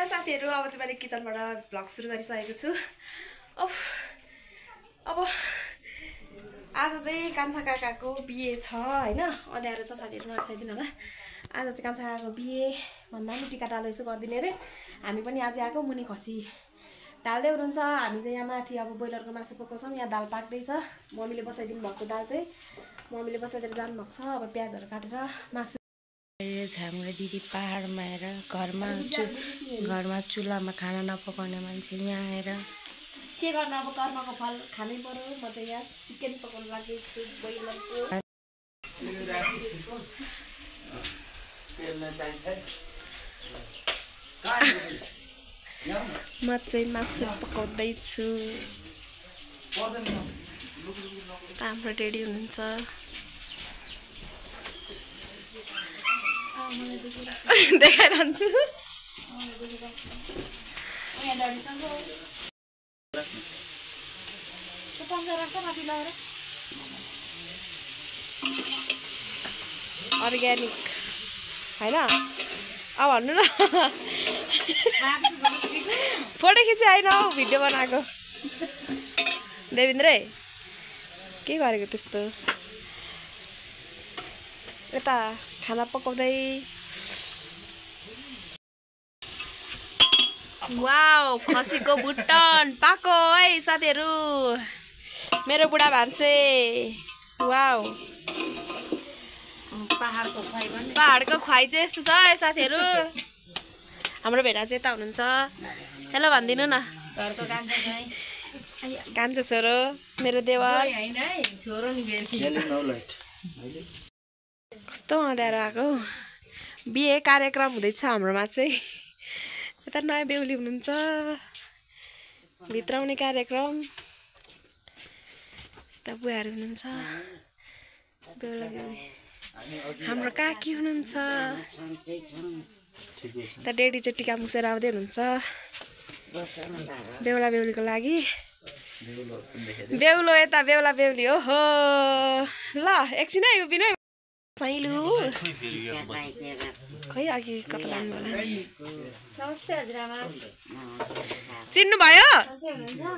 Hello साथीहरु, अब चाहिँ मैले किचनबाट भ्लग सुरु गरिसकेको छु। अब आज चाहिँ कान्छा काकाको बिहे छ हैन, अँध्यारो छ साथीहरु, नरिसाइदिनु होला। आज चाहिँ कान्छा काकाको बिहे भन्दा पनि टिका टालो यसो गर्दिने रे। हामी पनि आज आएको, मुनि खसी डाल्दै हुनुहुन्छ। हामी चाहिँ यहाँ माथि अब ब्रोइलरको मासु पकाउँछौँ। यहाँ दाल पाक्दैछ। मम्मीले बसाइदिनु भएको दाल चाहिँ मम्मीले बसाइदिएर जानु भएको छ। अब प्याजहरु काटेर मासु हाम्रो दिदी पहाडमा आएर घरमा चुल्हामा खाना नपकाउने मान्छे यहाँ आएर के गर्नु, अब कर्मको फल खानै पर्यो। म चाहिँ यहाँ चिकन पकाउन लागेको छु ब्रोइलरको। म चाहिँ मासु पकाउँदैछु। हाम्रो रेडी हुनुहुन्छ। देखाइरहन्छु। अर्ग्यानिक हैन, अब भन्नु न। फोटो खिचे होइन हौ, भिडियो बनाएको। देवेन्द्र के गरेको त्यस्तो? यता खाना पकाउँदै। वाउ, खसीको बुटन पाको है साथीहरु, मेरो बुढा भान्से। वाउ, पहाडको खुवाई चाहिँ यस्तो छ है साथीहरु। हाम्रो भेडा चाहिँ यता हुनुहुन्छ। हेलो भनिदिनु न। कान्छो छोरो मेरो देवर। कस्तो अँध्यारो आएको। बिहे कार्यक्रम हुँदैछ हाम्रोमा चाहिँ। यता नयाँ बेहुली हुनुहुन्छ, भित्राउने कार्यक्रम। यता बुवाहरू हुनुहुन्छ, बेहुला बेहुली। हाम्रो काकी हुनुहुन्छ। यता डेडी चाहिँ टिका मुसेर आउँदै हुनुहुन्छ बेहुला बेहुलीको लागि। बेहुलो यता बेहुला बेहुली हो। ल एकछिन है उभिनु है। साइलु खै अघि कता लानु होला। नमस्ते हजुरआमा, चिन्नु भयो?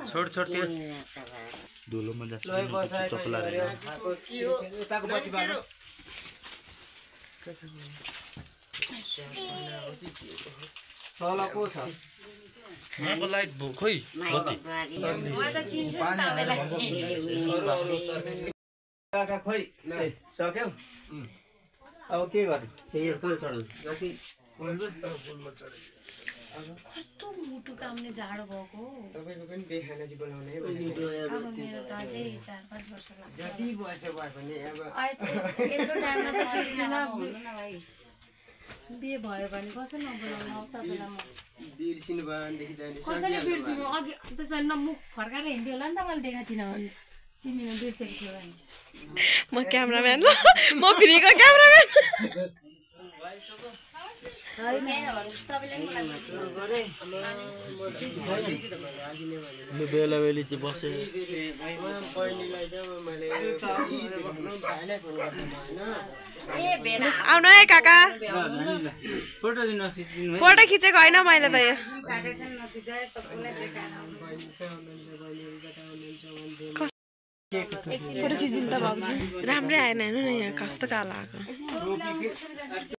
छोड त्यो धुलोमा जस्तो चपला रे के हो उताको बत्ती बाल्नु। तल को छ? यहाँको लाइट भो खोइ बत्ती म त चिन्छु तपाईलाई। काका खोइ नै सक्यौ। अब के गर्ने? त्यही हो त चढ्नु जति पुलमा चढे। कस्तो मुटु काम्ने जाडो भएको। तपाईको पनि बेखानाजी बोलाउने है। अब मेरो त अझै 4-5 वर्ष लाग्छ। जति वर्ष भए पनि अब यत्रो टाइममा त बिर्सिन भन्नु न भाइ। बिहे भयो भने कसरी नबोलाउनु तपाईलाई म। बिर्सिनु भयो भनेदेखि त अनि कसरी बिर्सिनु? अघि त्यसरी न मुख फर्काएर हिँड्दै होला नि त, मैले देखाएको थिइनँ भने चिनिन बिर्सेको थियो भने। म क्यामेराम्यान, ल म फ्रीको क्यामेराम्यान। बेला बेली चाहिँ बसे आउनु है काका। फोटो फोटो खिचेको होइन मैले त यो। फोटो खिचिदिनु त भाउजू। राम्रै आएन हेर्नु न, यहाँ कस्तो कालो आएको।